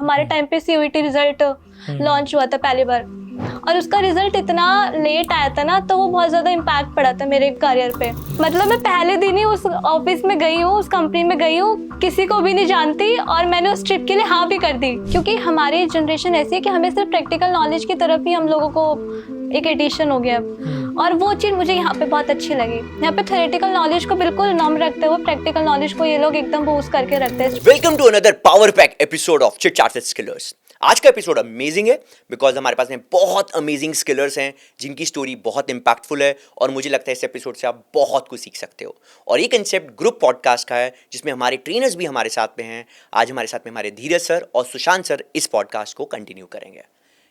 हमारे टाइम पे CUET result launch हुआ था पहली बार, और उसका रिजल्ट इतना लेट आया था ना, तो वो बहुत ज़्यादा इम्पैक्ट पड़ा था मेरे करियर पे। मतलब मैं पहले दिन ही उस ऑफिस में गई हूँ, उस कंपनी में गई हूँ, किसी को भी नहीं जानती, और मैंने उस ट्रिप के लिए हाँ भी कर दी, क्योंकि हमारी जनरेशन ऐसी है कि हमें सिर्फ प्रैक्टिकल नॉलेज की तरफ ही हम लोगों को एक एडिशन हो गया, और वो चीज़ मुझे यहाँ पे बहुत अच्छी लगी। यहाँ पे थ्योरेटिकल नॉलेज को बिल्कुल नम रखते हुए प्रैक्टिकल नॉलेज को ये लोग एकदम बूस्ट करके रखते हैं। Welcome to another power pack episode of chit chat with skillers. आज का एपिसोड अमेजिंग है बिकॉज हमारे पास में बहुत अमेजिंग स्किलर्स हैं जिनकी स्टोरी बहुत इंपैक्टफुल है, और मुझे लगता है इस एपिसोड से आप बहुत कुछ सीख सकते हो। और ये कंसेप्ट ग्रुप पॉडकास्ट का है जिसमें हमारे ट्रेनर्स भी हमारे साथ में हैं। आज हमारे साथ में हमारे धीरज सर और सुशांत सर इस पॉडकास्ट को कंटिन्यू करेंगे।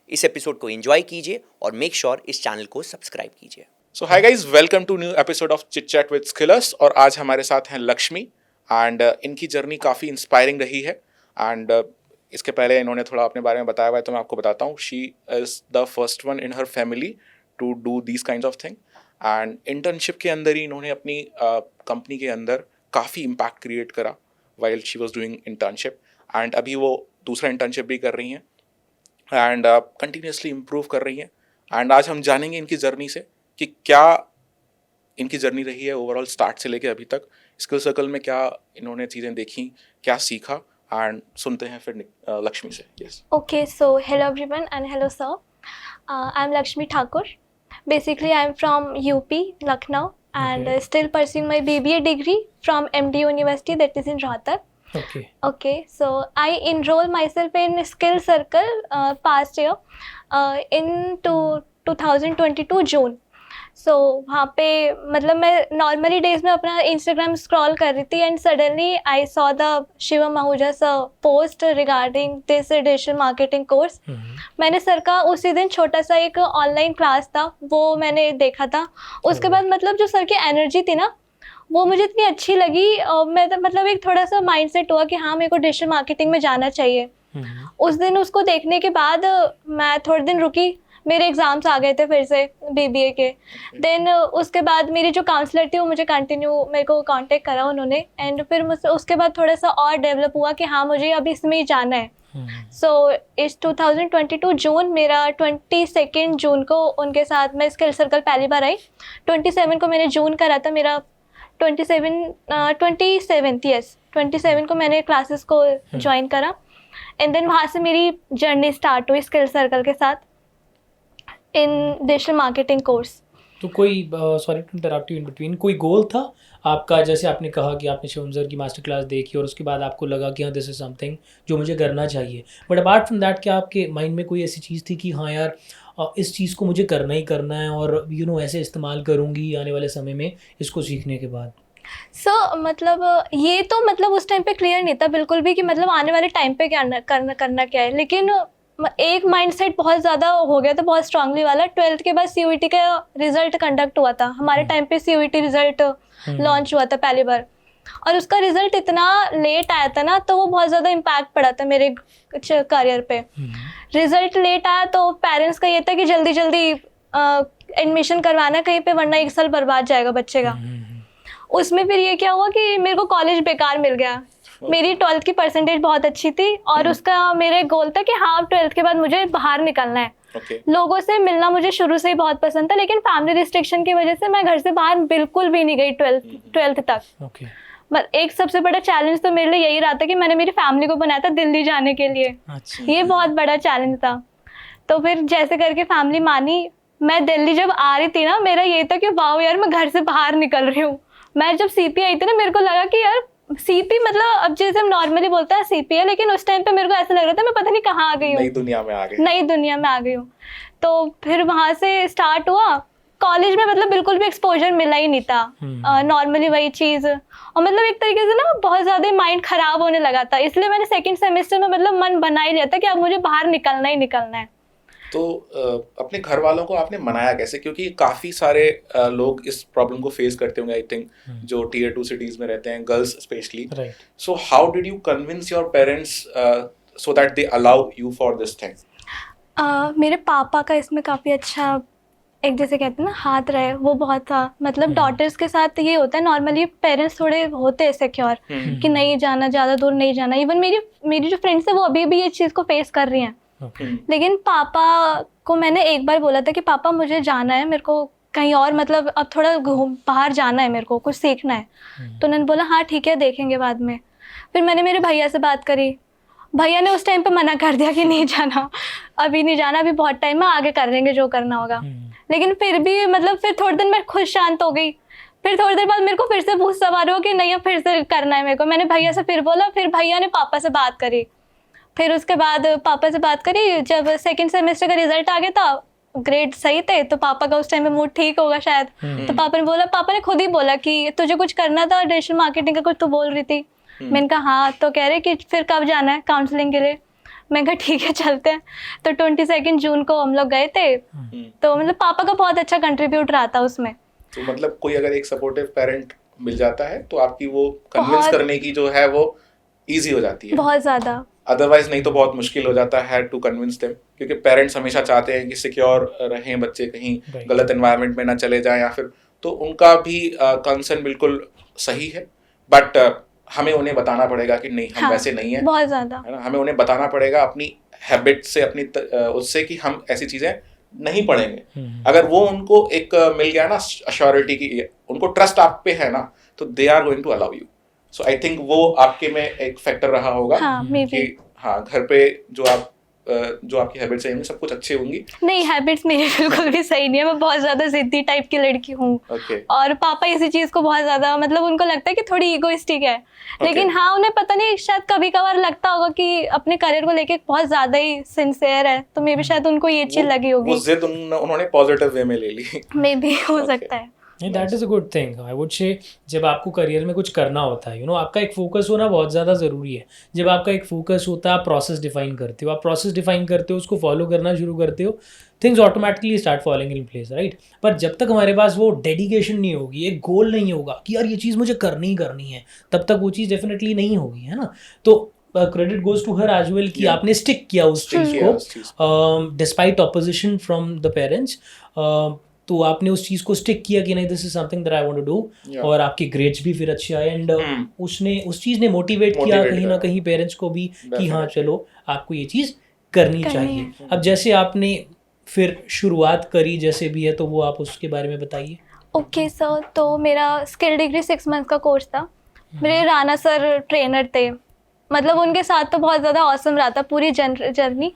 इस एपिसोड को एंजॉय कीजिए और मेक श्योर इस चैनल को सब्सक्राइब कीजिए। So hi guys, welcome to new episode of chit chat with skillers. और आज हमारे साथ हैं लक्ष्मी, एंड इनकी जर्नी काफ़ी इंस्पायरिंग रही है। एंड इसके पहले इन्होंने थोड़ा अपने बारे में बताया हुआ है, तो मैं आपको बताता हूँ। She is the first one in her family to do these kind of thing. And internship के अंदर ही इन्होंने अपनी कंपनी के अंदर काफ़ी इम्पैक्ट क्रिएट करा while she was doing internship. And अभी वो दूसरा इंटर्नशिप भी कर रही हैं एंड कंटिन्यूसली इम्प्रूव कर रही हैं। एंड आज हम जानेंगे इनकी जर्नी से कि क्या इनकी जर्नी रही है ओवरऑल स्टार्ट से लेके अभी तक, स्किल सर्कल में क्या इन्होंने चीज़ें देखी, क्या सीखा। एंड सुनते हैं फिर लक्ष्मी से। Yes, Okay, so hello everyone and hello sir. I'm Lakshmi Thakur. Basically, I'm from UP, Lucknow, and still pursuing my BBA degree from MD University, that is in Rohtak. Okay, so I enrolled myself in Skill Circle past year in 2022 June. सो वहाँ पे मतलब मैं normally days में अपना Instagram scroll कर रही थी, and suddenly I saw the Shivam Ahuja sir post regarding this digital marketing course. मैंने सर का उसी दिन छोटा सा एक ऑनलाइन क्लास था, वो मैंने देखा था। उसके बाद मतलब जो सर की एनर्जी थी ना, वो मुझे इतनी अच्छी लगी। मैं तो मतलब एक थोड़ा सा माइंडसेट हुआ कि हाँ, मेरे को डिजिटल मार्केटिंग में जाना चाहिए। उस दिन उसको देखने के बाद मैं थोड़े दिन रुकी, मेरे एग्ज़ाम्स आ गए थे फिर से बीबीए के। देन उसके बाद मेरी जो काउंसलर थी वो मुझे मेरे को कांटेक्ट करा उन्होंने, एंड फिर मुझसे उसके बाद थोड़ा सा और डेवलप हुआ कि हाँ, मुझे अभी इसमें ही जाना है। सो इस 2022 जून, मेरा 22 जून को उनके साथ मैं स्किल सर्कल पहली बार आई। 27 को मैंने जून करा था मेरा 27 को मैंने क्लासेस को ज्वाइन करा, एंड देन वहाँ से मेरी जर्नी स्टार्ट हुई स्किल सर्कल के साथ इन डिजिटल मार्केटिंग कोर्स। तो कोई sorry to interrupt you in between, कोई गोल था आपका? जैसे आपने कहा कि आपने शिवम सर की मास्टर क्लास देखी और उसके बाद आपको लगा कि हाँ, दिस इज़ समथिंग जो मुझे करना चाहिए, बट अपार्ट फ्रॉम दैट क्या आपके माइंड में कोई ऐसी चीज़ थी कि हाँ यार, इस चीज़ को मुझे करना ही करना है और ऐसे इस्तेमाल करूँगी आने वाले समय में इसको सीखने के बाद? मतलब ये तो मतलब उस टाइम पे क्लियर नहीं था बिल्कुल भी कि मतलब आने वाले टाइम पे क्या करना क्या है, लेकिन एक माइंडसेट बहुत ज़्यादा हो गया था, बहुत स्ट्रांगली वाला। 12th के बाद सीयूईटी का रिजल्ट कंडक्ट हुआ था हमारे टाइम पे, सीयूईटी रिजल्ट लॉन्च हुआ था पहली बार, और उसका रिजल्ट इतना लेट आया था ना, तो वो बहुत ज़्यादा इम्पैक्ट पड़ा था मेरे करियर पे। रिजल्ट लेट आया तो पेरेंट्स का ये था कि जल्दी जल्दी एडमिशन करवाना कहीं पे, वरना 1 साल बर्बाद जाएगा बच्चे का। उसमें फिर ये क्या हुआ कि मेरे को कॉलेज बेकार मिल गया। मेरी 12th की परसेंटेज बहुत अच्छी थी, और उसका मेरे गोल था कि हाँ, 12th के बाद मुझे बाहर निकलना है। लोगों से मिलना मुझे शुरू से ही बहुत पसंद था, लेकिन फैमिली रिस्ट्रिक्शन की वजह से मैं घर से बाहर बिल्कुल भी नहीं गई 12th तक। एक सबसे बड़ा चैलेंज तो मेरे लिए यही रहा था कि मैंने मेरी फैमिली को बनाया था दिल्ली जाने के लिए। ये बहुत बड़ा चैलेंज था। तो फिर जैसे करके फैमिली मानी। मैं दिल्ली जब आ रही थी ना, मेरा ये था कि वाह यार, मैं घर से बाहर निकल रही हूँ। मैं जब सीपी आई थी ना, मेरे को लगा कि यार सीपी मतलब अब जैसे हम नॉर्मली बोलते हैं सीपी है, लेकिन उस टाइम पे मेरे को ऐसा लग रहा था मैं पता नहीं कहाँ आ गई हूँ, नई दुनिया में आ गई हूँ। तो फिर वहाँ से स्टार्ट हुआ। कॉलेज में मतलब बिल्कुल भी एक्सपोजर मिला ही नहीं था, नॉर्मली वही चीज़, और मतलब एक तरीके से ना बहुत ज़्यादा माइंड ख़राब होने लगा था। इसलिए मैंने सेकेंड सेमेस्टर में मतलब मन बना ही लिया था कि अब मुझे बाहर निकलना ही निकलना है। तो अपने घर वालों को आपने मनाया कैसे? क्योंकि काफ़ी सारे लोग इस प्रॉब्लम को फेस करते होंगे, आई थिंक, जो Tier 2 सिटीज़ में रहते हैं, girls specially. So how did you convince your parents so that they allow you for this thing? मेरे पापा का इसमें काफ़ी अच्छा एक जैसे कहते हैं ना हाथ रहे वो बहुत था, मतलब डॉटर्स के साथ ये होता है नॉर्मली, पेरेंट्स थोड़े होते हैं सिक्योर कि नहीं जाना, ज़्यादा दूर नहीं जाना। इवन मेरी जो फ्रेंड्स है वो अभी भी ये चीज़ को फेस कर रही हैं। लेकिन पापा को मैंने एक बार बोला था कि पापा मुझे जाना है, मेरे को कहीं और, मतलब अब थोड़ा बाहर जाना है, मेरे को कुछ सीखना है। तो उन्होंने बोला हाँ ठीक है देखेंगे बाद में। फिर मैंने मेरे भैया से बात करी, भैया ने उस टाइम पे मना कर दिया कि नहीं जाना, अभी नहीं जाना, अभी बहुत टाइम है, आगे कर लेंगे जो करना होगा। लेकिन फिर भी मतलब फिर थोड़े दिन मैं खुद शांत हो गई। फिर थोड़ी देर बाद मेरे को फिर से भूत सवार हो कि नहीं अब फिर से करना है मेरे को। मैंने भैया से फिर बोला, फिर भैया ने पापा से बात करी, फिर उसके बाद पापा से बात करी। जब सेकंड सेमेस्टर का रिजल्ट आ गया था, ग्रेड सही थे, तो पापा का उस टाइम में मूड ठीक होगा शायद। तो पापा ने बोला, पापा ने खुद ही बोला कि तुझे कुछ करना था डिजिटल मार्केटिंग का, कुछ तू बोल रही थी। मैंने कहा हाँ। तो कह रहे कि फिर कब जाना है काउंसलिंग के लिए। मैं कहा ठीक है चलते हैं। तो 22 जून को हम लोग गए थे। तो मतलब पापा का बहुत अच्छा कंट्रीब्यूट रहा था उसमें। तो मतलब कोई अगर एक सपोर्टिव पेरेंट मिल जाता है तो आपकी वो कन्विंस बहुत- करने की जो है वो इजी हो जाती है, बहुत ज़्यादा। अदरवाइज नहीं तो बहुत मुश्किल हो जाता है टू कन्विंस देम, क्योंकि पेरेंट्स हमेशा चाहते हैं कि सिक्योर रहें बच्चे, कहीं Right. गलत एनवायरनमेंट में ना चले जाएं या फिर, तो उनका भी कंसर्न बिल्कुल सही है। बट हमें उन्हें बताना पड़ेगा कि नहीं हम हाँ, वैसे नहीं है, बहुत ज़्यादा। है ना। हमें उन्हें बताना पड़ेगा अपनी हैबिट से, अपनी उससे कि हम ऐसी चीजें नहीं पढ़ेंगे। अगर वो उनको एक मिल गया ना अश्योरिटी की, उनको ट्रस्ट आप पे है ना, तो they are going to allow you. So I think वो आपके में एक फैक्टर रहा होगा हाँ, maybe। कि हाँ घर पे जो आपकी हैबिट्स हैं सब कुछ अच्छी होंगी। नहीं, हैबिट्स मेरी बिल्कुल भी सही नहीं है। मैं बहुत ज़्यादा जिद्दी टाइप की लड़की हूँ। ओके। और पापा इसी चीज़ को बहुत ज़्यादा, मतलब उनको लगता है कि थोड़ी ईगोइस्टिक है। लेकिन हाँ, उन्हें पता नहीं, शायद कभी कभार लगता होगा कि अपने करियर को लेके बहुत ज़्यादा ही सिंसियर है, तो मे बी शायद उनको ये चीज़ लगी वो होगी। जिद उन्होंने पॉजिटिव वे में ले ली। मे बी हो Okay। सकता है। नहीं, that is a good thing. I would say जब आपको करियर में कुछ करना होता है, आपका एक फोकस होना बहुत ज़्यादा ज़रूरी है। जब आपका एक फोकस होता है, आप प्रोसेस डिफाइन करते हो, उसको फॉलो करना शुरू करते हो, things automatically start following in place, right. पर जब तक हमारे पास वो डेडिकेशन नहीं होगी, एक गोल नहीं होगा कि यार ये चीज़ मुझे करनी ही करनी है, तब तक वो चीज़ डेफिनेटली नहीं होगी, है ना। तो credit goes to her as well कि आपने स्टिक किया उस चीज़ को despite opposition from the parents. तो आपने उस चीज़ को स्टिक किया कि नहीं, this is something that I want to do, और आपके ग्रेड्स भी फिर अच्छे आए, एंड उस चीज़ ने मोटिवेट किया कहीं ना कहीं पेरेंट्स को भी कि हाँ चलो आपको ये चीज़ करनी चाहिए। अब जैसे आपने फिर शुरुआत करी जैसे भी है, तो वो आप उसके बारे में बताइए। ओके सर, तो मेरा स्किल डिग्री 6 मंथ का कोर्स था। मेरे राणा सर ट्रेनर थे, मतलब उनके साथ तो बहुत ज़्यादा ऑसम रहा था पूरी जर्नी।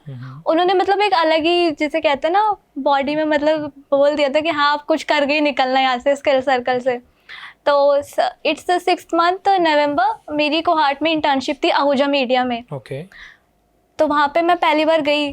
उन्होंने मतलब एक अलग ही, जिसे कहते हैं ना, बॉडी में मतलब बोल दिया था कि हाँ आप कुछ करके ही निकलना है यहाँ से, स्किल सर्कल से। तो इट्स 6th मंथ नवंबर, मेरी कोहार्ट में इंटर्नशिप थी आहूजा मीडिया में। ओके। तो वहाँ पे मैं पहली बार गई।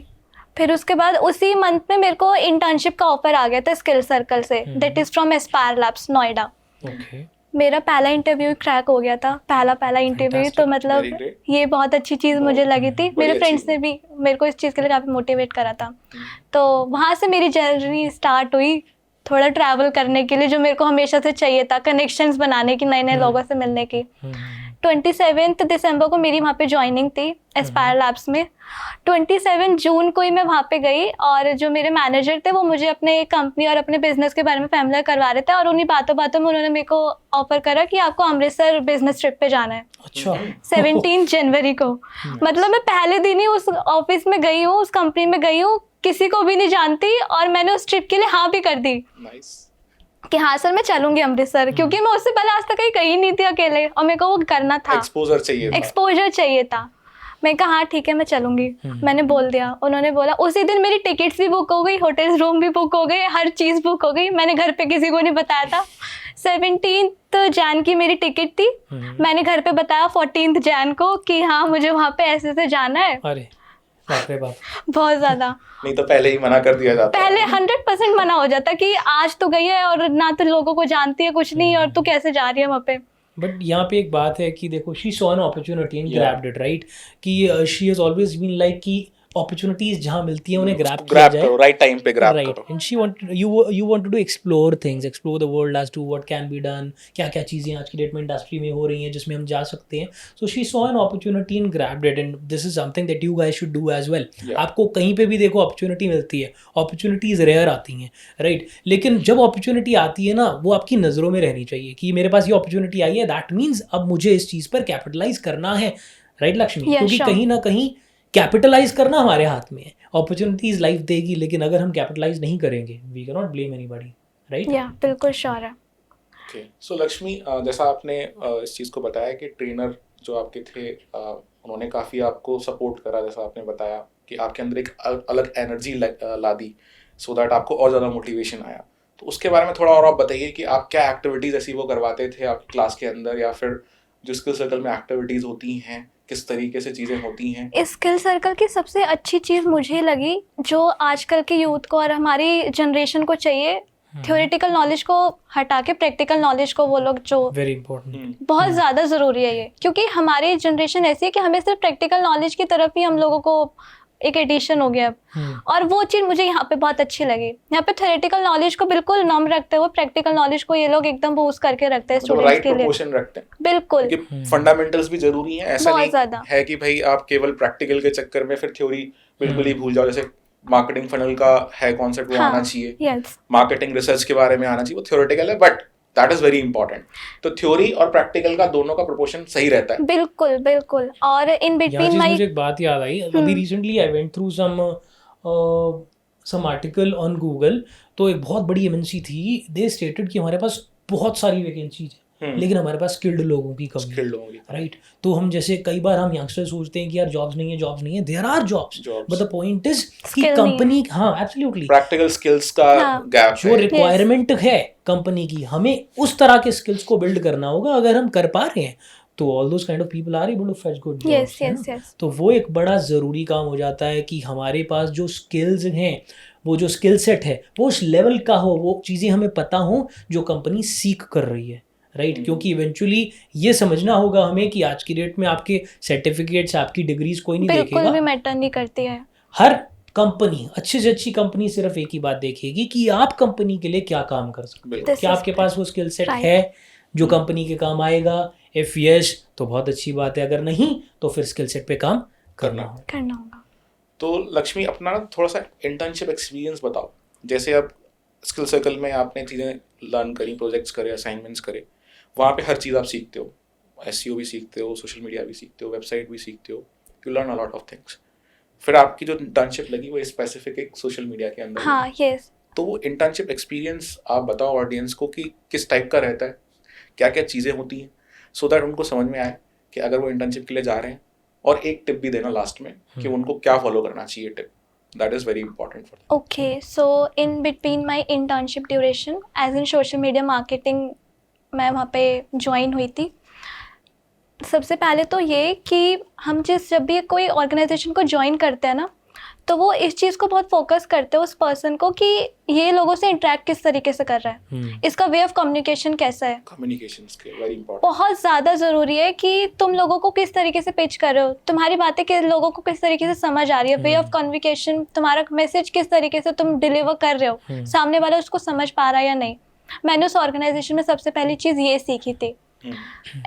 फिर उसके बाद उसी मंथ में मेरे को इंटर्नशिप का ऑफर आ गया था स्किल सर्कल से, that is from Aspire labs Noida. Okay. मेरा पहला इंटरव्यू क्रैक हो गया था, पहला इंटरव्यू। तो Very मतलब great। ये बहुत अच्छी चीज़ मुझे लगी थी। मेरे अच्छी फ्रेंड्स ने भी मेरे को इस चीज़ के लिए काफ़ी मोटिवेट करा था। तो वहाँ से मेरी जर्नी स्टार्ट हुई थोड़ा ट्रैवल करने के लिए, जो मेरे को हमेशा से चाहिए था, कनेक्शंस बनाने की, नए नए लोगों से मिलने की। 27 दिसंबर को मेरी वहाँ पे ज्वाइनिंग थी एस्पायर लैब्स में। 27 जून को ही मैं वहाँ पे गई, और जो मेरे मैनेजर थे वो मुझे अपने कंपनी और अपने बिजनेस के बारे में फैमिलियर करवा रहे थे, और उन्हीं बातों बातों में उन्होंने मेरे को ऑफर करा कि आपको अमृतसर बिजनेस ट्रिप पे जाना है अच्छा। 17 जनवरी को। मतलब मैं पहले दिन ही उस ऑफिस में गई हूँ, उस कंपनी में गई हूँ, किसी को भी नहीं जानती, और मैंने उस ट्रिप के लिए हाँ भी कर दी नाइस। कि हाँ सर मैं चलूंगी अमृतसर, क्योंकि मैं उससे पहले आज तक कहीं नहीं थी अकेले, और मेरे को वो करना था, एक्सपोजर चाहिए था। एक्सपोजर चाहिए था। मैं कहा हाँ ठीक है मैं चलूंगी, मैंने बोल दिया। उन्होंने बोला, उसी दिन मेरी टिकट्स भी बुक हो गई, होटल रूम भी बुक हो गए, हर चीज़ बुक हो गई। मैंने घर पे किसी को नहीं बताया था। 17 जैन की मेरी टिकट थी, मैंने घर पे बताया 14 जैन को कि हाँ मुझे वहाँ पे ऐसे से जाना है। अरे बाप रे बाप। बहुत ज़्यादा। नहीं तो पहले ही मना कर दिया जाता। पहले 100% मना हो जाता कि आज तो गई है और ना तो लोगों को जानती है कुछ नहीं, और तू कैसे जा रही है वहाँ पे। बट यहाँ पे एक बात है कि देखो, she saw an opportunity and grabbed it, right, कि she has always been like कि अपॉर्चुनिटीज जहाँ मिलती हैं उन्हें ग्रैब किया ग्रैब जाए. करो, राइट टाइम पे ग्रैब Right. करो. And she wanted you wanted to explore things, explore the world as to what can be done, क्या क्या चीज़ें आज की डेट में इंडस्ट्री में हो रही हैं जिसमें हम जा सकते हैं. So she saw an opportunity and grabbed it, and this is something that you guys should do as well. Yeah. आपको कहीं पे भी देखो अपॉर्चुनिटी मिलती है, अपॉर्चुनिटीज रेयर आती हैं, राइट. लेकिन जब अपॉर्चुनिटी आती है ना, वो आपकी नज़रों में रहनी चाहिए कि मेरे पास ये अपॉर्चुनिटी आई है, दैट मीन्स अब मुझे इस चीज़ पर कैपिटलाइज करना है, राइट लक्ष्मी. Yeah, क्योंकि sure. कहीं ना कहीं कैपिटलाइज करना हमारे हाथ में है. अपॉर्चुनिटीज लाइफ देगी, लेकिन अगर हम कैपिटलाइज नहीं करेंगे, we can not blame anybody, right. या बिल्कुल श्योर है. ओके, सो लक्ष्मी, जैसा आपने इस चीज़ को बताया कि ट्रेनर जो आपके थे उन्होंने काफ़ी आपको सपोर्ट करा, जैसा आपने बताया कि आपके अंदर एक अलग energy La the, so that आपको और ज़्यादा मोटिवेशन आया. तो उसके बारे में थोड़ा और आप बताइए कि आप क्या एक्टिविटीज़ ऐसी वो करवाते थे आपकी क्लास के अंदर, या फिर जो स्किल सर्कल में एक्टिविटीज़ होती हैं किस तरीके से चीज़ें होती हैं. इस स्किल सर्कल की सबसे अच्छी चीज़ मुझे लगी जो आजकल के यूथ को और हमारी जनरेशन को चाहिए, थ्योरेटिकल नॉलेज को हटा के प्रैक्टिकल नॉलेज को वो लोग जो वेरी इंपॉर्टेंट. बहुत ज़्यादा ज़रूरी है ये, क्योंकि हमारी जनरेशन ऐसी है कि हमें सिर्फ प्रैक्टिकल नॉलेज की तरफ ही हम लोगों को एक एडिशन हो गया अब. और वो चीज़ मुझे यहाँ पे बहुत अच्छी लगी. यहाँ पे थ्योरेटिकल नॉलेज को बिल्कुल नम रखते हुए प्रैक्टिकल नॉलेज को ये लोग एकदम बूस्ट करके रखते हैं मतलब स्टूडेंट्स राइट के लिए. प्रोपोर्शन रखते हैं, बिल्कुल क्योंकि फंडामेंटल्स भी जरूरी हैं. ऐसा बहुत नहीं ज़्यादा. है कि भाई आप केवल प्रैक्टिकल के चक्कर में फिर थ्योरी बिल्कुल ही भूल जाओ. जैसे मार्केटिंग फनल का है कॉन्सेप्ट, वो हाँ, आना चाहिए. यस मार्केटिंग रिसर्च के बारे में आना चाहिए, वो थ्योरेटिकल है, but that is very important. तो थ्योरी और प्रैक्टिकल का दोनों का प्रोपोर्शन सही रहता है. बिल्कुल बिल्कुल. और इन यहाँ बिटवीन चीज माई मुझे एक बात याद आई. अभी recently I went through some article on Google. तो एक बहुत बड़ी एमएनसी थी, दे स्टेटेड कि हमारे पास बहुत सारी वैकेंसीज है, लेकिन हमारे पास स्किल्ड लोगों की कमी है, स्किल्ड होंगी. राइट. तो हम जैसे कई बार हम यंगस्टर सोचते हैं कि यार जॉब्स नहीं है, जॉब्स नहीं है. There are jobs, but the point is कि Skill नहीं कंपनी, हाँ एब्सोल्युटली, प्रैक्टिकल स्किल्स का हाँ. गैप जो है. रिक्वायरमेंट है कंपनी की, हमें उस तरह के स्किल्स को बिल्ड करना होगा. अगर हम कर पा रहे हैं तो all those kind of people are able to fetch good yes jobs, है यस ना. यस. तो वो एक बड़ा ज़रूरी काम हो जाता है कि हमारे पास जो स्किल्स हैं, वो जो स्किल सेट है वो उस लेवल का हो, वो चीज़ें हमें पता हो जो कंपनी सीख कर रही है, राइट. क्योंकि इवेंचुअली ये समझना होगा हमें कि आज की डेट में आपके सर्टिफिकेट्स, आपकी डिग्रीज कोई नहीं बिल्कुल देखेगा. भी मैटर नहीं करती है. हर कंपनी, अच्छी से अच्छी कंपनी सिर्फ एक ही बात देखेगी कि आप कंपनी के लिए क्या काम कर सकते हो, बिल्कुल. This क्या is आपके पास वो स्किल सेट right. है जो कंपनी के काम आएगा. इफ यस तो बहुत अच्छी बात है, अगर नहीं तो फिर स्किल सेट पे काम करना होगा. करना होगा. तो लक्ष्मी, अपना ना थोड़ा सा इंटर्नशिप एक्सपीरियंस बताओ. जैसे अब स्किल सर्कल में आपने चीज़ें लर्न करी, प्रोजेक्ट्स करे, असाइनमेंट्स करे, वहाँ पे हर चीज़ आप सीखते हो. एसईओ भी सीखते हो, सोशल मीडिया भी सीखते हो, वेबसाइट भी सीखते हो. You learn a lot of things. फिर आपकी जो इंटर्नशिप लगी वो स्पेसिफिक एक सोशल मीडिया के अंदर. हाँ यस. तो वो इंटर्नशिप एक्सपीरियंस आप बताओ ऑडियंस को कि किस टाइप का रहता है, क्या क्या चीज़ें होती हैं, सो दैट उनको समझ में आए कि अगर वो इंटर्नशिप के लिए जा रहे हैं. और एक टिप भी देना लास्ट में कि उनको क्या फॉलो करना चाहिए. Tip that is very important for them. Okay, so in between my internship duration as in social media marketing मैं वहाँ पे ज्वाइन हुई थी. सबसे पहले तो ये कि हम जब भी कोई ऑर्गेनाइजेशन को ज्वाइन करते हैं ना, तो वो इस चीज़ को बहुत फोकस करते हैं उस पर्सन को कि ये लोगों से इंटरेक्ट किस तरीके से कर रहा है, इसका वे ऑफ कम्युनिकेशन कैसा है. Communication skill very important. बहुत ज़्यादा ज़रूरी है कि तुम लोगों को किस तरीके से पिच कर रहे हो, तुम्हारी बातें कि लोगों को किस तरीके से समझ आ रही है, वे ऑफ कम्युनिकेशन, तुम्हारा मैसेज किस तरीके से तुम डिलीवर कर रहे हो, सामने वाला उसको समझ पा रहा है या नहीं. मैंने उस ऑर्गेनाइजेशन में सबसे पहली चीज़ ये सीखी थी.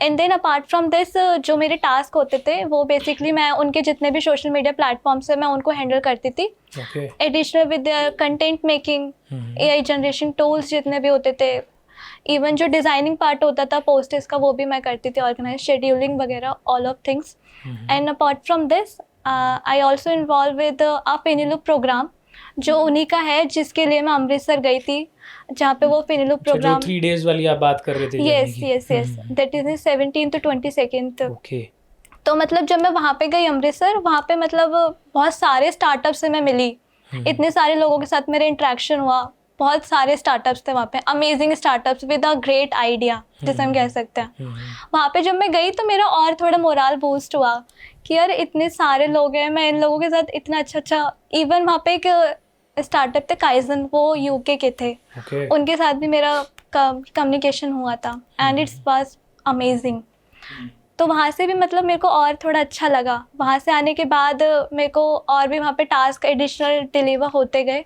And then apart from this जो मेरे टास्क होते थे वो बेसिकली मैं उनके जितने भी सोशल मीडिया प्लेटफॉर्म्स है मैं उनको हैंडल करती थी. Okay. Additional with content making, AI generation tools जितने भी होते थे, इवन जो डिज़ाइनिंग पार्ट होता था पोस्टर्स का वो भी मैं करती थी, ऑर्गेनाइज शेड्यूलिंग वगैरह, all of things. And apart from this I also involve with a पेनिलुप प्रोग्राम जो उन्हीं का है, जिसके लिए मैं अमृतसर गई थी, जहाँ पे वो पेनिलुप जो प्रोग्राम. 3 days वाली आप बात कर रहे थे. Yes yes yes, that is 17 to 22 okay. तो मतलब जब मैं वहाँ पे गई अमृतसर, वहाँ पे मतलब बहुत सारे स्टार्टअप से मैं मिली, इतने सारे लोगों के साथ मेरा इंटरेक्शन हुआ, बहुत सारे स्टार्टअप्स थे वहाँ पे, amazing startups with a great idea जिसे हम कह सकते हैं. वहाँ पे जब मैं गई तो मेरा और थोड़ा मोराल बूस्ट हुआ कि यार इतने सारे लोग हैं, मैं इन लोगों के साथ इतना अच्छा. इवन वहाँ पे एक स्टार्टअप थे काइजन, वो यूके के थे, ओके. उनके साथ भी मेरा कम्युनिकेशन हुआ था एंड इट्स वाज अमेजिंग. तो वहाँ से भी मतलब मेरे को और थोड़ा अच्छा लगा। वहाँ से आने के बाद मेरे को और भी वहाँ पे टास्क एडिशनल डिलीवर होते गए।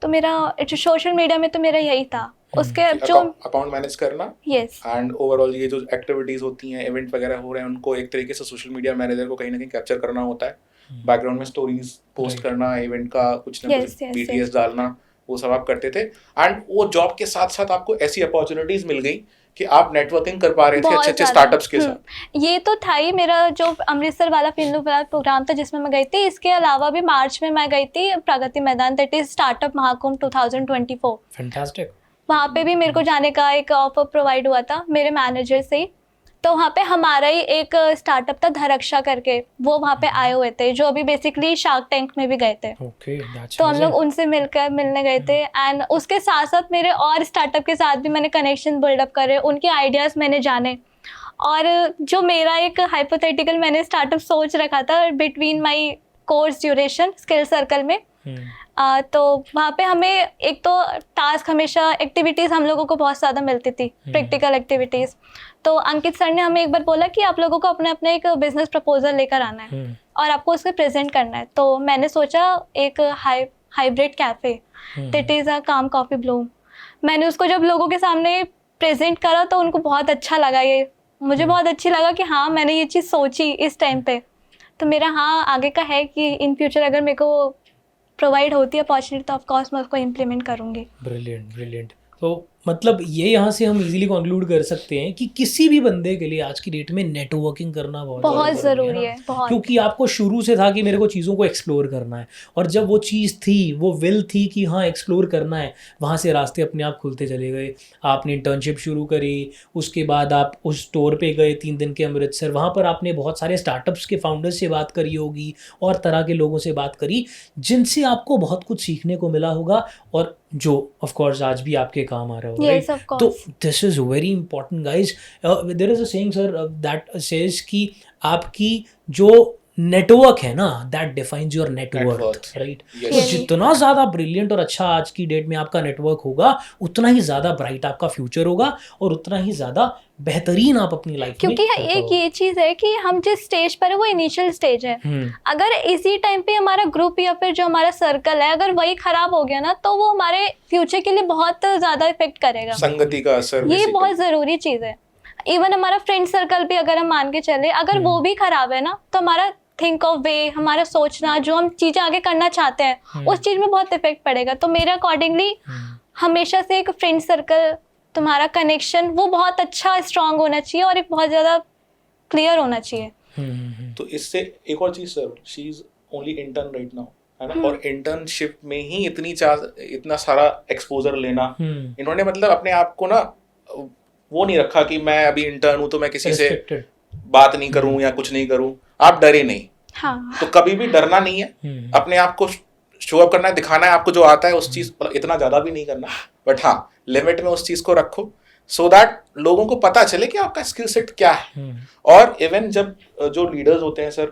तो मेरा जो सोशल मीडिया में तो मेरा यही था। उसके जो अकाउंट मैनेज करना यस एंड ओवरऑल ये जो एक्टिविटीज होती हैं, इवेंट वगैरह हो रहे हैं, उनको एक तरीके से सोशल मीडिया मैनेजर को कहीं ना कहीं कैप्चर करना होता है। बैकग्राउंड में स्टोरीज पोस्ट करना, इवेंट का कुछ ना कुछ बीटीएस डालना, वो सब आप करते थे। एंड वो जॉब के साथ साथ आपको ऐसी अपॉर्चुनिटीज मिल गई कि आप नेटवर्किंग कर पा रहे थे अच्छे अच्छे स्टार्टअप्स के साथ। ये तो था ही। मेरा जो अमृतसर वाला फिल्म वाला प्रोग्राम था जिसमें मैं गई थी, इसके अलावा भी मार्च में मैं गई थी Pragati Maidan, that is startup Mahakumbh 2024। Fantastic. वहाँ पे भी मेरे को जाने का एक ऑफर प्रोवाइड हुआ था मेरे मैनेजर से ही। तो वहाँ पे हमारा ही एक स्टार्टअप था धरक्षा करके, वो वहाँ पे आए हुए थे, जो अभी बेसिकली शार्क टैंक में भी गए थे। ओके, दैट्स तो हम लोग उनसे मिलने गए थे। एंड उसके साथ साथ मेरे और स्टार्टअप के साथ भी मैंने कनेक्शन बिल्डअप करे, उनके आइडियाज़ मैंने जाने। और जो मेरा एक हाइपोथेटिकल मैंने स्टार्टअप सोच रखा था between my course duration skill circle में, तो वहाँ पे हमें एक तो टास्क हमेशा एक्टिविटीज़ हम लोगों को बहुत ज़्यादा मिलती थी, प्रैक्टिकल एक्टिविटीज़। तो अंकित सर ने हमें एक बार बोला कि आप लोगों को अपने अपने एक बिजनेस प्रपोजल लेकर आना है और आपको उसको प्रेजेंट करना है। तो मैंने सोचा एक hybrid cafe, that is a काम कॉफ़ी ब्लूम। मैंने उसको जब लोगों के सामने प्रेजेंट करा तो उनको बहुत अच्छा लगा। ये मुझे बहुत अच्छी लगा कि हाँ मैंने ये चीज़ सोची इस टाइम पे। तो मेरा हाँ आगे का है कि इन फ्यूचर अगर मेरे को प्रोवाइड होती है अपॉर्चुनिटी तो ऑफ कोर्स मैं उसको इम्प्लीमेंट करूँगी। Brilliant brilliant. तो मतलब ये यहाँ से हम इजीली कंक्लूड कर सकते हैं कि किसी भी बंदे के लिए आज की डेट में नेटवर्किंग करना बहुत ज़रूरी है, बहुत। क्योंकि आपको शुरू से था कि मेरे को चीज़ों को एक्सप्लोर करना है, और जब वो चीज़ थी, वो विल थी कि हाँ एक्सप्लोर करना है, वहाँ से रास्ते अपने आप खुलते चले गए। आपने इंटर्नशिप शुरू करी, उसके बाद आप उस स्टोर पे गए 3 दिन के अमृतसर, वहाँ पर आपने बहुत सारे स्टार्टअप्स के फाउंडर्स से बात करी होगी और तरह के लोगों से बात करी जिनसे आपको बहुत कुछ सीखने को मिला होगा, और जो ऑफ कोर्स आज भी आपके काम आ रहा होगा। Yes, of course. तो this is very important guys. There is a saying sir that says कि आपकी जो नेटवर्क है ना, that defines your net worth, right. तो जितना ज़्यादा ब्रिलियंट और अच्छा आज की डेट में आपका नेटवर्क होगा, उतना ही ज़्यादा ब्राइट आपका फ्यूचर होगा और उतना ही ज़्यादा बेहतरीन आप अपनी लाइफ में। क्योंकि एक ये चीज़ है कि हम जिस स्टेज पर है वो इनिशियल स्टेज है। अगर इसी टाइम पे हमारा ग्रुप या फिर जो हमारा सर्कल है अगर वही खराब हो गया ना, तो वो हमारे फ्यूचर के लिए बहुत ज़्यादा इफेक्ट करेगा। संगति का असर, ये बहुत ज़रूरी चीज़ है। इवन हमारा फ्रेंड सर्कल भी अगर हम मान के चले, अगर वो भी खराब है ना, तो हमारा थिंक ऑफ वे, हमारा सोचना, जो हम चीज़ें आगे करना चाहते हैं उस चीज़ में बहुत इफेक्ट पड़ेगा। तो मेरे अकॉर्डिंगली हमेशा से एक फ्रेंड सर्कल, तुम्हारा कनेक्शन वो बहुत अच्छा स्ट्रांग होना चाहिए और एक बहुत ज़्यादा क्लियर होना चाहिए। तो इससे एक और चीज़ sir, she is only intern right now, है ना, और इंटर्नशिप में ही इतना सारा एक्सपोजर लेना, इन्होंने मतलब अपने आप को ना वो नहीं रखा कि मैं अभी इंटर्न हूँ तो मैं किसी से बात नहीं करूँ या कुछ नहीं करूँ। आप डरे नहीं। हाँ। तो कभी भी डरना नहीं है, अपने आप को शो अप करना है, दिखाना है आपको जो आता है उस चीज, इतना ज्यादा भी नहीं करना, बट हाँ लिमिट में उस चीज को रखो, सो दैट लोगों को पता चले कि आपका स्किल सेट क्या है। और इवन जब जो लीडर्स होते हैं सर,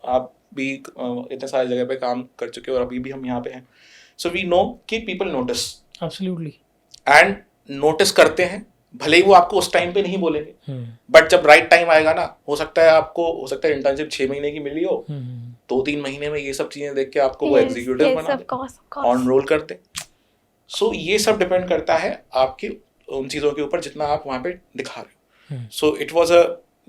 आप भी इतने सारी जगह पे काम कर चुके हो और अभी भी हम यहाँ पे हैं, सो वी नो कि people notice, absolutely, and notice करते हैं, भले ही वो आपको उस टाइम पे नहीं बोलेंगे, बट जब राइट टाइम आएगा ना, हो सकता है इंटर्नशिप 6 महीने की मिली हो, 2-3 महीने में ये सब चीजें देख के आपको वो एग्जीक्यूटिव बना दे, ऑन रोल कर दे। सो ये सब डिपेंड करता है आपकी उन चीज़ों के ऊपर जितना आप वहाँ पे दिखा रहे हो। So it was a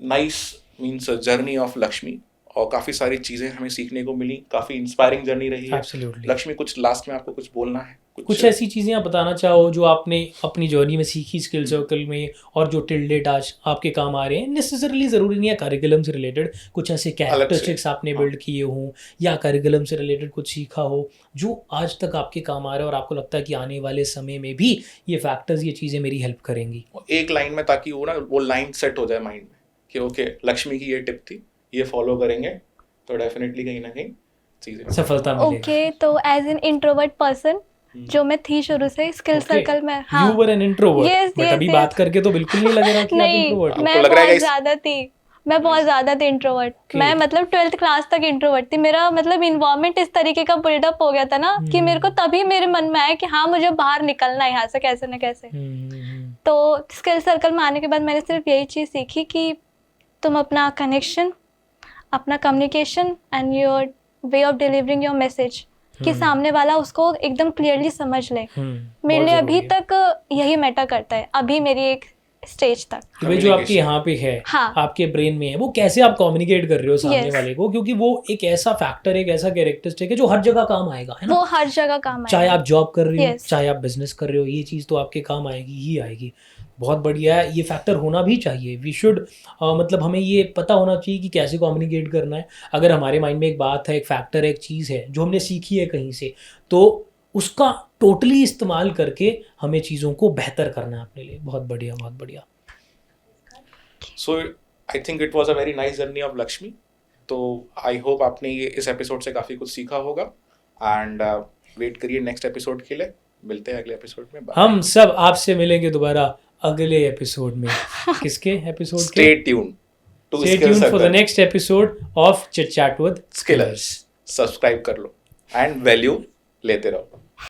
nice means journey of Lakshmi, और काफ़ी सारी चीज़ें हमें सीखने को मिली, काफ़ी इंस्पायरिंग जर्नी रही है। लक्ष्मी, कुछ लास्ट में आपको कुछ बोलना है? कुछ ऐसी चीज़ें आप बताना चाहो जो आपने अपनी जर्नी में सीखी स्किल सर्कल में और जो टिल डेट आज आपके काम आ रहे हैं? नेसेसरली ज़रूरी नहीं है करिकुलम से रिलेटेड, कुछ ऐसे कैरेक्टरिस्टिक्स आपने बिल्ड किए हों या करिकुलम से रिलेटेड कुछ सीखा हो जो आज तक आपके काम आ रहा है और आपको लगता है कि आने वाले समय में भी ये फैक्टर्स, ये चीज़ें मेरी हेल्प करेंगी। एक लाइन में, ताकि वो लाइन सेट हो जाए माइंड में कि ओके लक्ष्मी की ये टिप थी, ये फॉलो करेंगे तो डेफिनेटली कहीं ना कहीं चीज़ें सफलता मिलेगी। ओके, तो एज एन इंट्रोवर्ट पर्सन जो मैं थी शुरू से स्किल सर्कल में, हाँ, you were an introvert, but अभी बात करके तो बिल्कुल नहीं लग रहा कि आप इंट्रोवर्ट हो। मैं बहुत ज़्यादा थी, मैं बहुत ज़्यादा थी इंट्रोवर्ट। मैं मतलब 12th क्लास तक इंट्रोवर्ट थी। मेरा मतलब इन्वायरमेंट इस तरीके का बिल्डअप हो गया था ना कि मेरे को तभी मेरे मन में आया कि हाँ मुझे बाहर निकलना है यहाँ से कैसे न कैसे। तो स्किल सर्कल में आने के बाद मैंने सिर्फ यही चीज़ सीखी कि तुम अपना कनेक्शन, अपना communication and your way of delivering your message कि सामने वाला उसको एकदम क्लियरली समझ ले। मेरे लिए अभी तक यही मैटर करता है, अभी मेरी एक स्टेज तक। कि भाई जो आपके यहाँ पे है, हाँ। आपके ब्रेन में है, वो कैसे आप कम्युनिकेट कर रहे हो सामने Yes. वाले को, क्योंकि वो एक ऐसा फैक्टर, एक ऐसा कैरेक्टरिस्टिक है जो हर जगह काम आएगा, है ना। वो हर जगह काम चाहे आएगा। आप जॉब कर रहे हो, Yes. चाहे आप बिजनेस कर रहे हो, ये चीज़ तो आपके काम आएगी ही आएगी। बहुत बढ़िया है, ये फैक्टर होना भी चाहिए। वी शुड मतलब हमें ये पता होना चाहिए कि कैसे कम्युनिकेट करना है। अगर हमारे माइंड में एक बात है, एक फैक्टर है, एक चीज़ है जो हमने सीखी है कहीं से, तो उसका टोटली इस्तेमाल करके हमें चीज़ों को बेहतर करना है अपने लिए। बहुत बढ़िया, बहुत बढ़िया। So I think it was a very nice journey of Lakshmi. तो आई होप आपने ये इस एपिसोड से काफ़ी कुछ सीखा होगा एंड वेट करिए नेक्स्ट एपिसोड के लिए। मिलते हैं अगले एपिसोड में। हम सब आपसे मिलेंगे दोबारा अगले एपिसोड में। किसके एपिसोड के? Stay tune to Stay tuned for the next episode of Chit Chat with skillers. Subscribe कर लो एंड वैल्यू लेते रहो।